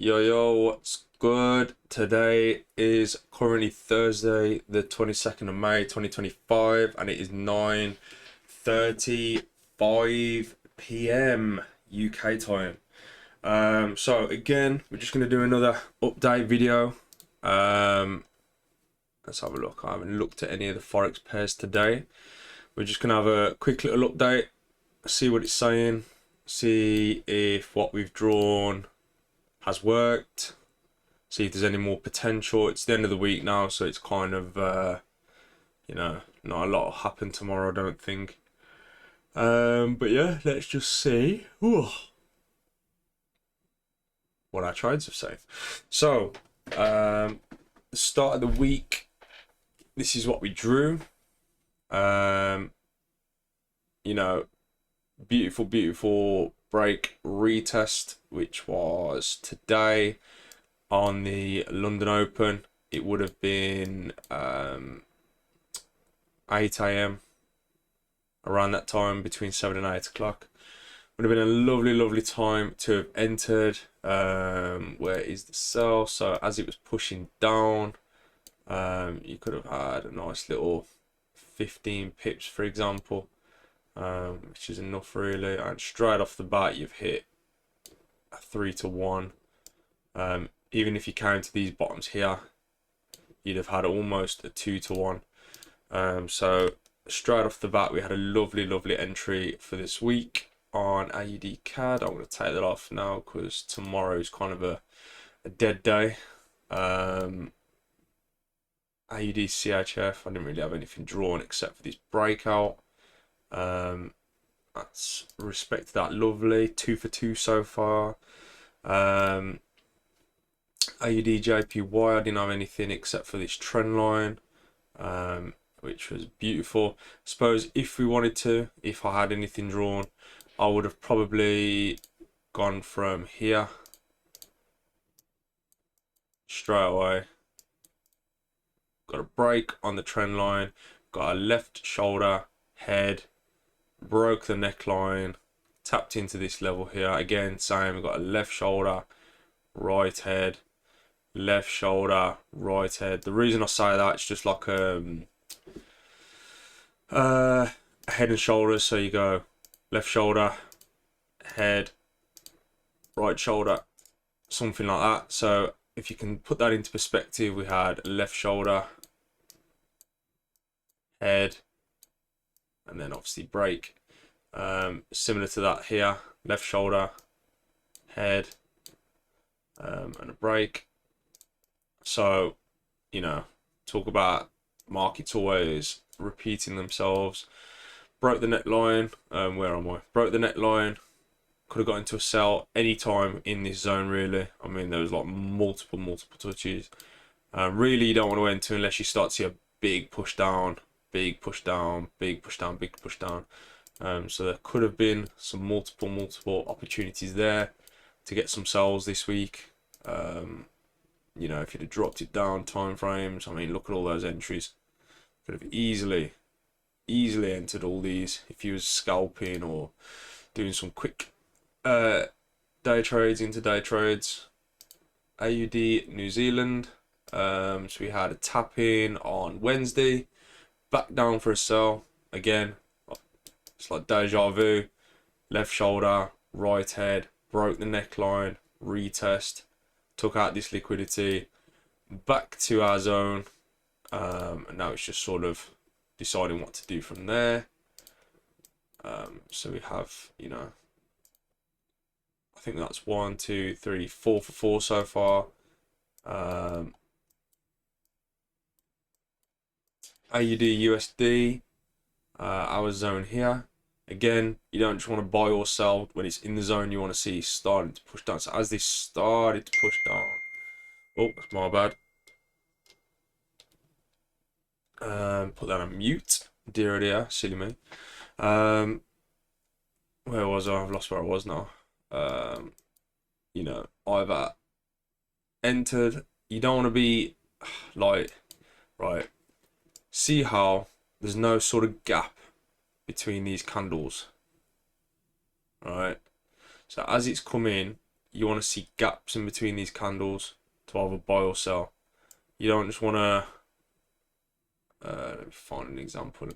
Yo, what's good? Today is currently Thursday, the 22nd of May, 2025, and it is 9:35 p.m. UK time. So again, we're just gonna do another update video. Let's have a look. I haven't looked at any of the forex pairs today. We're just gonna have a quick little update, see what it's saying, see if what we've drawn has worked, see if there's any more potential. It's the end of the week now, so it's kind of not a lot will happen tomorrow, I don't think. But yeah, let's just see what our trades have said. So the start of the week, this is what we drew. Beautiful break retest, which was today on the London Open. It would have been 8 a.m. around that time, between 7 and 8 o'clock. Would have been a lovely time to have entered. Where is the sell? So as it was pushing down, you could have had a nice little 15 pips, for example, which is enough really. And straight off the bat, you've hit a 3-to-1. Even if you count these bottoms here, you'd have had almost a 2-to-1. So straight off the bat, we had a lovely entry for this week on AUD CAD. I'm going to take that off now because tomorrow is kind of a dead day. AUD CHF, I didn't really have anything drawn except for this breakout. That's respect that, lovely. 2 for 2 so far. AUD JPY, I didn't have anything except for this trend line, which was beautiful. I suppose if we wanted to, if I had anything drawn, I would have probably gone from here straight away. Got a break on the trend line, got a left shoulder, head, broke the neckline, tapped into this level here. Again, same, got a left shoulder, right head, left shoulder, right head. The reason I say that, it's just like head and shoulders. So you go left shoulder, head, right shoulder, something like that. So if you can put that into perspective, we had left shoulder, head, and then obviously break. Similar to that here, left shoulder, head, and a break. So, talk about markets always repeating themselves. Broke the neckline. Where am I? Broke the neckline. Could have got into a sell anytime in this zone, really. I mean, there was like multiple touches. Really, you don't want to enter unless you start to see a big push down, big push down, big push down, big push down. So there could have been some multiple opportunities there to get some sells this week. If you'd have dropped it down time frames, I mean, look at all those entries. Could have easily entered all these if you was scalping or doing some quick day trades, intraday trades. AUD New Zealand. So we had a tap in on Wednesday, back down for a sell again. It's like deja vu. Left shoulder, right head, broke the neckline, retest, took out this liquidity, back to our zone, and now it's just sort of deciding what to do from there. So we have, I think that's 1, 2, 3, 4 for 4 so far. AUD USD, our zone here. Again, you don't just want to buy or sell when it's in the zone. You want to see starting to push down. So as this started to push down, oh, that's my bad. Put that on mute. Dear dear, silly me. Where was I? I've lost where I was now. I've entered. You don't want to be like, right. See how there's no sort of gap between these candles, right? So as it's come in, you want to see gaps in between these candles to either buy or sell. You don't just want to let me find an example.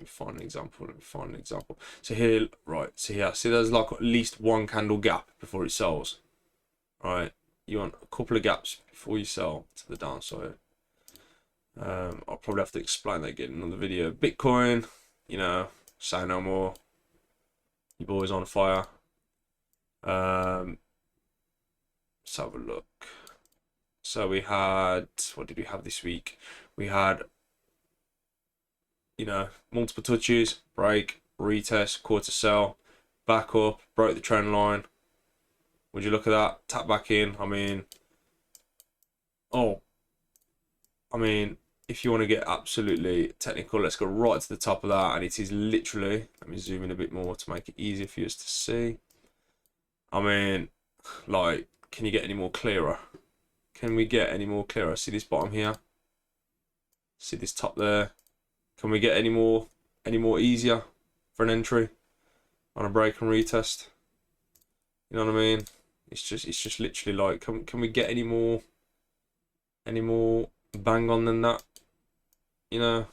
So here, right, so here, see there's like at least one candle gap before it sells. Right, you want a couple of gaps before you sell to the downside. I'll probably have to explain that again in another video. Bitcoin, you know, say no more. Your boy's on fire. Let's have a look. So we had, what did we have this week? We had, you know, multiple touches, break, retest, quarter sell, back up, broke the trend line. Would you look at that? Tap back in. I mean, if you want to get absolutely technical, let's go right to the top of that. And it is literally, let me zoom in a bit more to make it easier for you to see. I mean, like, can you get any more clearer? Can we get any more clearer? See this bottom here? See this top there? Can we get any more easier for an entry on a break and retest? You know what I mean? It's just literally like, can we get any more bang on than that? You know,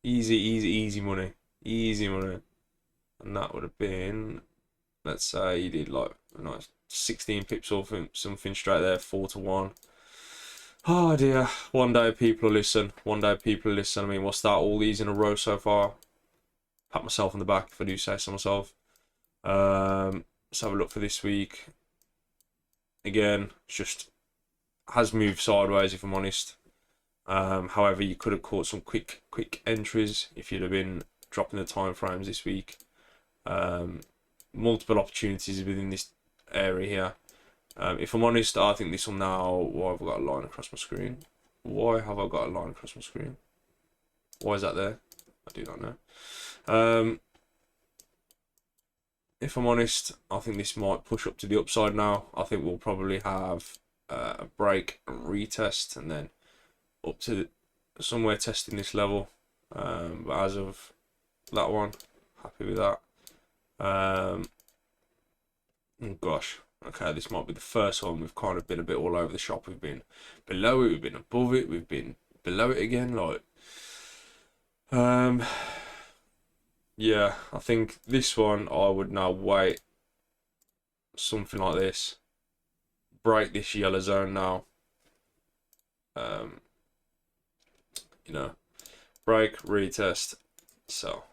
easy money, and that would have been, let's say you did like a nice 16 pips or something straight there, 4 to 1. Oh dear, one day people listen. I mean, what's that? All these in a row so far. Pat myself on the back if I do say so myself. Let's have a look for this week. Again, just has moved sideways if I'm honest. However, you could have caught some quick entries if you'd have been dropping the time frames this week. Multiple opportunities within this area here. If I'm honest, I think this one now. Why have I got a line across my screen? Why is that there? I do not know. If I'm honest, I think this might push up to the upside now. I think we'll probably have a break and retest, and then up to somewhere testing this level. But as of that one, happy with that. Oh gosh, okay, this might be the first one we've kind of been a bit all over the shop. We've been below it, we've been above it, we've been below it again. Like, yeah, I think this one I would now wait. Something like this. Break this yellow zone now. You know, break, retest, sell.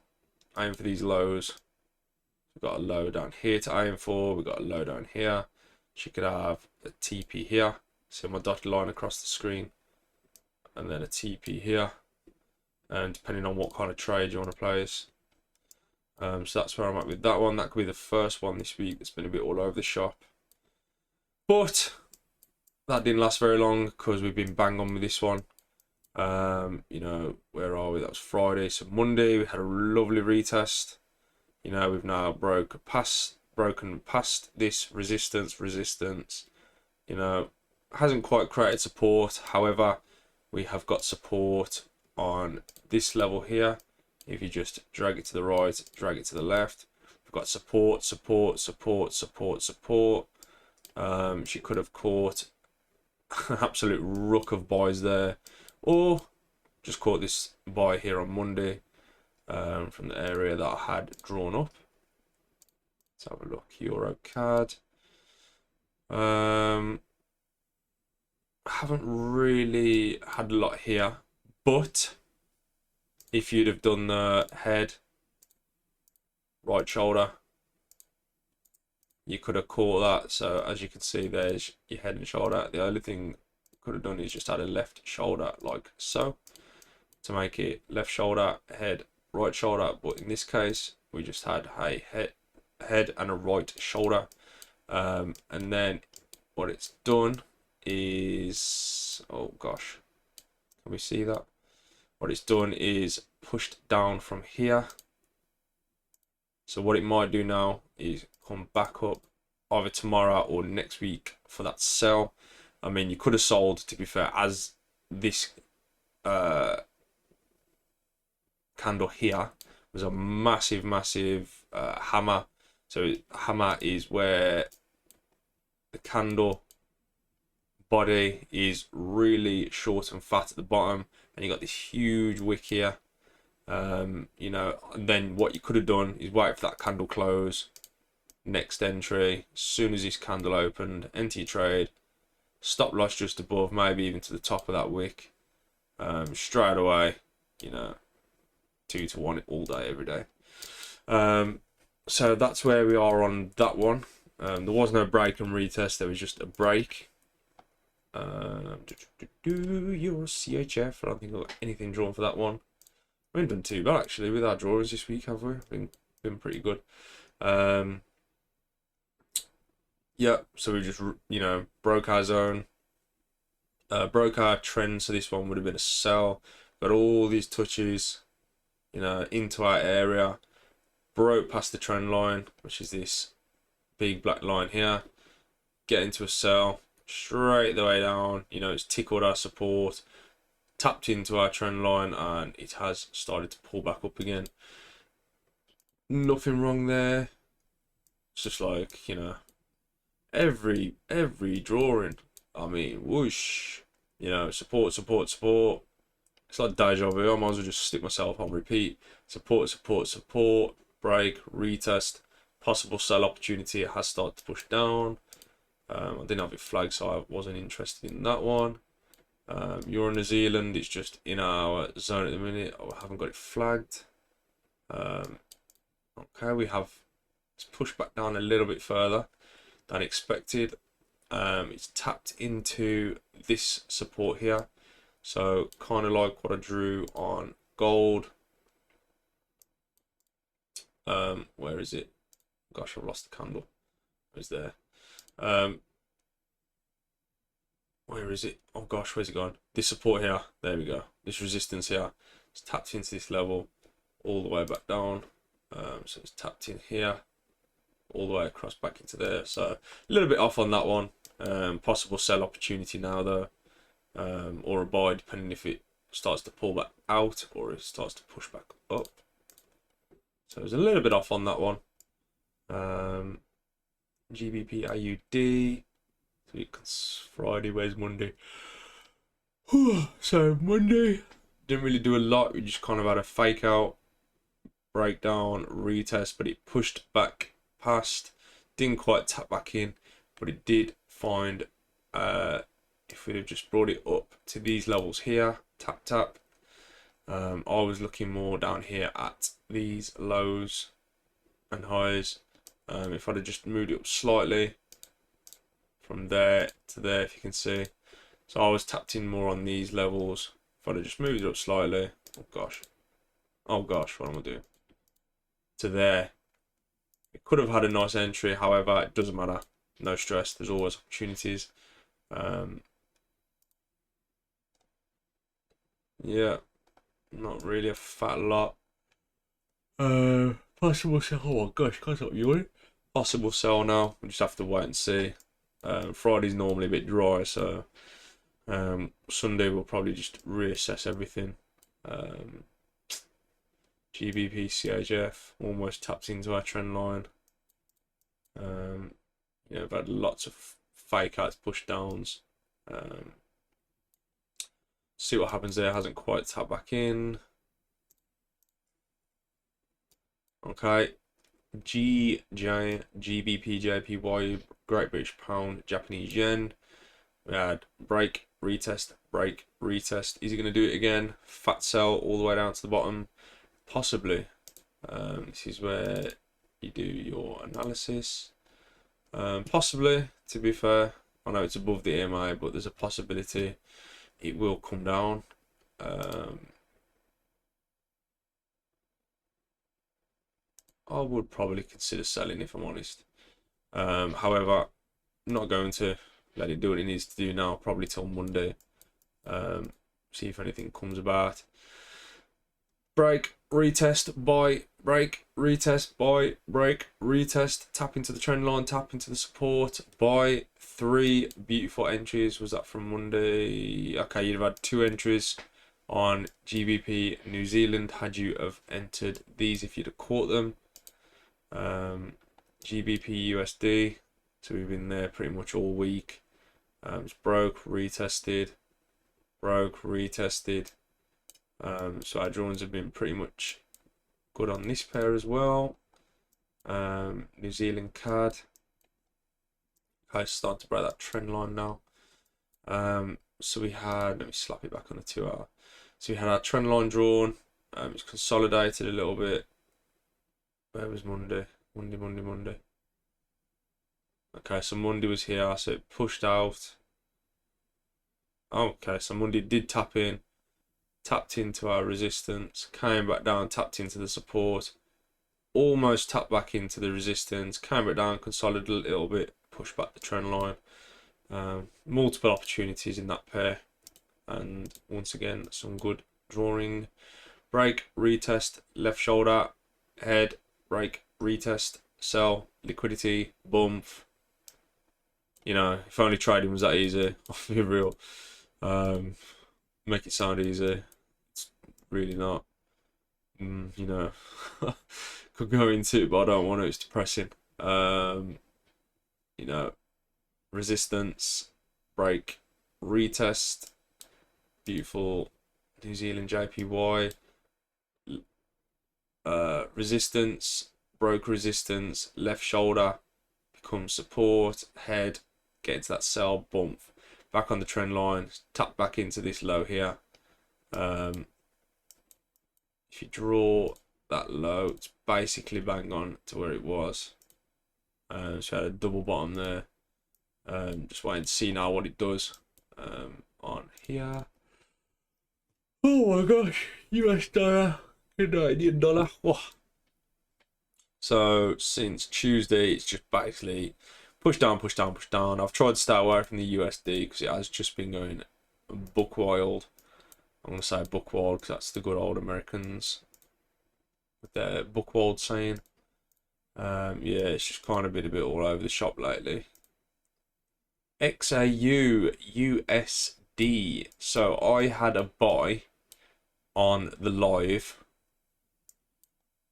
Aim for these lows. We've got a low down here to aim for. We've got a low down here. She could have a TP here. See my dotted line across the screen. And then a TP here. And depending on what kind of trade you want to place. So that's where I'm at with that one. That could be the first one this week that's been a bit all over the shop. But that didn't last very long because we've been bang on with this one. You know, where are we? That was Friday. So Monday we had a lovely retest. You know, we've now broken past this resistance. You know, hasn't quite created support. However, we have got support on this level here. If you just drag it to the right, drag it to the left, we've got support. She could have caught an absolute ruck of buys there, or just caught this buy here on Monday from the area that I had drawn up. Let's have a look. Euro CAD. I haven't really had a lot here, but if you'd have done the head, right shoulder, you could have caught that. So as you can see, there's your head and shoulder. The only thing you could have done is just add a left shoulder like so to make it left shoulder, head, right shoulder. But in this case, we just had a head and a right shoulder. And then what it's done is, oh gosh, can we see that? What it's done is pushed down from here. So what it might do now is come back up either tomorrow or next week for that sell. I mean, you could have sold, to be fair, as this candle here was a massive hammer. So hammer is where the candle body is really short and fat at the bottom, and you got this huge wick here. You know, and then what you could have done is wait for that candle close, next entry, as soon as this candle opened, enter your trade, stop loss just above, maybe even to the top of that wick, straight away, you know, 2 to 1 all day, every day. So that's where we are on that one. There was no break and retest, there was just a break. Your CHF, I don't think I've got anything drawn for that one. We haven't done too bad actually with our drawings this week, have we? Been pretty good. Yeah, so we just, you know, broke our zone, broke our trend, so this one would have been a sell. Got all these touches, you know, into our area, broke past the trend line, which is this big black line here, get into a sell, straight the way down, you know, it's tickled our support, tapped into our trend line, and it has started to pull back up again. Nothing wrong there. It's just like, you know, every drawing, I mean, whoosh, you know, support. It's like deja vu. I might as well just stick myself on repeat. Support, break, retest, possible sell opportunity. It has started to push down. I didn't have it flagged, so I wasn't interested in that one. Euro New Zealand, it's just in our zone at the minute. I haven't got it flagged. Okay, we have, it's pushed back down a little bit further than expected. It's tapped into this support here, so kind of like what I drew on gold. Where is it? Gosh, I've lost the candle. It's there. Where is it? Oh gosh, where's it gone? This support here, there we go. This resistance here, it's tapped into this level all the way back down. So it's tapped in here all the way across back into there. So a little bit off on that one. Possible sell opportunity now though, or a buy depending if it starts to pull back out or it starts to push back up. So it's a little bit off on that one. GBP AUD. Friday, where's Monday? So Monday didn't really do a lot. We just kind of had a fake out, breakdown, retest, but it pushed back past, didn't quite tap back in, but it did find, if we'd have just brought it up to these levels here, tap, I was looking more down here at these lows and highs. If I'd have just moved it up slightly from there to there, if you can see, so I was tapped in more on these levels. If I'd have just moved it up slightly, oh gosh, what am I doing, to there, it could have had a nice entry. However, it doesn't matter, no stress, there's always opportunities. Yeah, not really a fat lot. Possible sell, oh my gosh, can't stop yawning. Possible sell now, we just have to wait and see. Friday's normally a bit dry, so Sunday we'll probably just reassess everything. GBP CHF almost taps into our trend line. You know, we've had lots of fake outs, push downs. See what happens there. Hasn't quite tapped back in. Okay, GBP, JPY, Great British Pound, Japanese Yen. We had break, retest, break, retest. Is he going to do it again? Fat sell all the way down to the bottom? Possibly. This is where you do your analysis. Possibly, to be fair. I know it's above the EMA, but there's a possibility it will come down. I would probably consider selling if I'm honest. However, I'm not going to let it do what it needs to do now, probably till Monday. See if anything comes about. Break, retest, buy, break, retest, buy, break, retest, tap into the trend line, tap into the support, buy. 3 beautiful entries. Was that from Monday? Okay, you'd have had 2 entries on GBP New Zealand had you have entered these if you'd have caught them. GBP USD, So we've been there pretty much all week. It's broke, retested, broke, retested. So our drawings have been pretty much good on this pair as well. New Zealand CAD. Okay, starting to break that trend line now. So we had, let me slap it back on the 2 hour. So we had our trend line drawn. It's consolidated a little bit. Where was Monday? Monday. Okay, so Monday was here, so it pushed out. Okay, so Monday did tap in, tapped into our resistance, came back down, tapped into the support, almost tapped back into the resistance, came back down, consolidated a little bit, pushed back the trend line. Multiple opportunities in that pair, and once again some good drawing. Break, retest, left shoulder, head, break, retest, sell, liquidity, bump. You know, if only trading was that easy, I'll be real. Make it sound easy. It's really not. You know, could go into it, but I don't want to. It's depressing. You know, resistance, break, retest, beautiful New Zealand JPY. Resistance, broke resistance, left shoulder becomes support, head, get into that sell, bump, back on the trend line, tap back into this low here. If you draw that low, it's basically bang on to where it was. So I had a double bottom there. Just waiting to see now what it does on here. Oh my gosh, US dollar, Canadian dollar. Whoa. So since Tuesday, it's just basically push down, push down, push down. I've tried to stay away from the USD because it has just been going buck wild. I'm going to say buck wild because that's the good old Americans with their buck wild saying. Yeah, it's just kind of been a bit all over the shop lately. XAU USD. So I had a buy on the live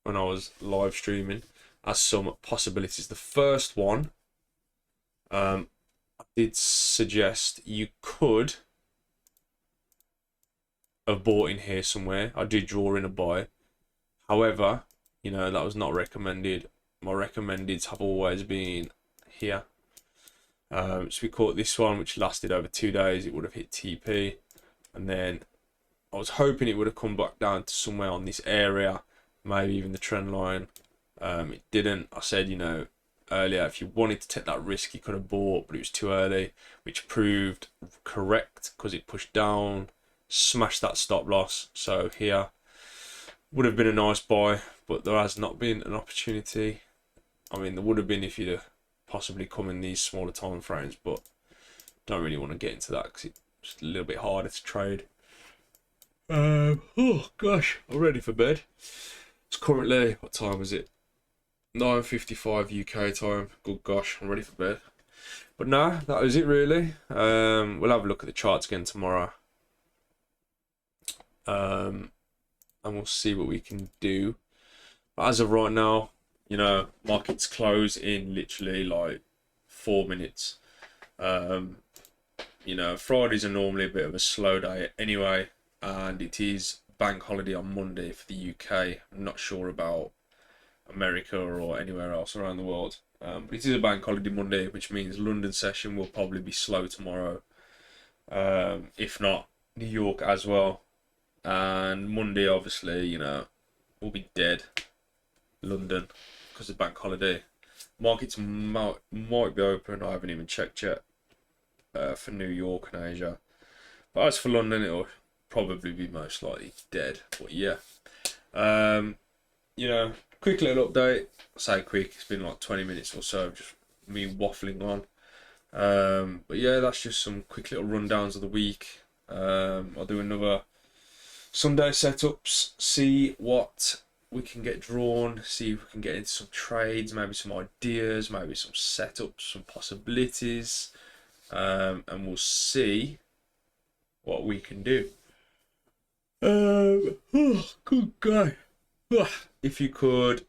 when I was live streaming as some possibilities. The first one, I did suggest you could have bought in here somewhere. I did draw in a buy. However, you know, that was not recommended. My recommendeds have always been here. So we caught this one, which lasted over 2 days. It would have hit TP, and then I was hoping it would have come back down to somewhere on this area, maybe even the trend line. It didn't. I said, you know, earlier, if you wanted to take that risk, you could have bought, but it was too early, which proved correct because it pushed down, smashed that stop loss. So here would have been a nice buy, but there has not been an opportunity. I mean, there would have been if you'd have possibly come in these smaller time frames, but don't really want to get into that because it's just a little bit harder to trade. Oh gosh, I'm ready for bed. It's currently, what time is it? 9:55 UK time. Good gosh, I'm ready for bed. But no, that was it really. We'll have a look at the charts again tomorrow. And we'll see what we can do. But as of right now, you know, markets close in literally like 4 minutes. You know, Fridays are normally a bit of a slow day anyway, and it is bank holiday on Monday for the UK. I'm not sure about America or anywhere else around the world, but it is a bank holiday Monday, which means London session will probably be slow tomorrow, if not New York as well. And Monday, obviously, you know, will be dead, London, because of bank holiday. Markets might be open. I haven't even checked yet for New York and Asia. But as for London, it'll probably be most likely dead. But yeah, you know, quick little update. I say quick, it's been like 20 minutes or so, just me waffling on. But yeah, that's just some quick little rundowns of the week. I'll do another Sunday setups, see what we can get drawn, see if we can get into some trades, maybe some ideas, maybe some setups, some possibilities, and we'll see what we can do. Oh, good guy. If you could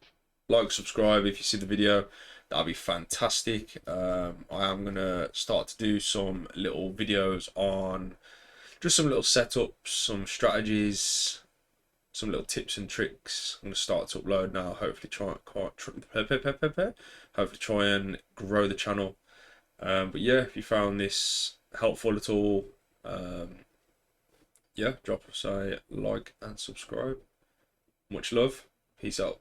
like, subscribe if you see the video, that'd be fantastic. I am gonna start to do some little videos on just some little setups, some strategies, some little tips and tricks. I'm gonna start to upload now. Hopefully try and grow the channel. But yeah, if you found this helpful at all, yeah, drop us a like and subscribe. Much love. Peace out.